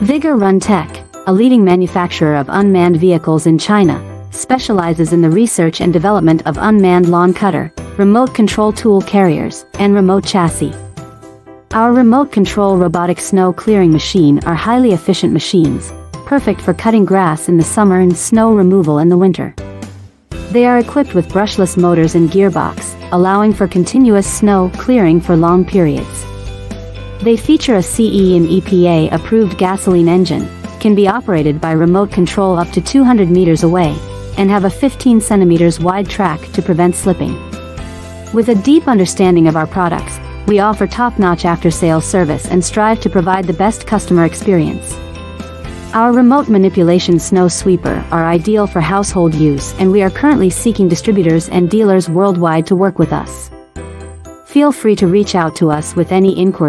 Vigor Run Tech, a leading manufacturer of unmanned vehicles in China, specializes in the research and development of unmanned lawn cutter, remote control tool carriers, and remote chassis. Our remote control robotic snow clearing machine are highly efficient machines, perfect for cutting grass in the summer and snow removal in the winter. They are equipped with brushless motors and gearbox, allowing for continuous snow clearing for long periods. They feature a CE and EPA approved gasoline engine, can be operated by remote control up to 200 meters away, and have a 15 centimeters wide track to prevent slipping. With a deep understanding of our products, we offer top-notch after-sales service and strive to provide the best customer experience. Our remote manipulation snow sweeper are ideal for household use, and we are currently seeking distributors and dealers worldwide to work with us. Feel free to reach out to us with any inquiries.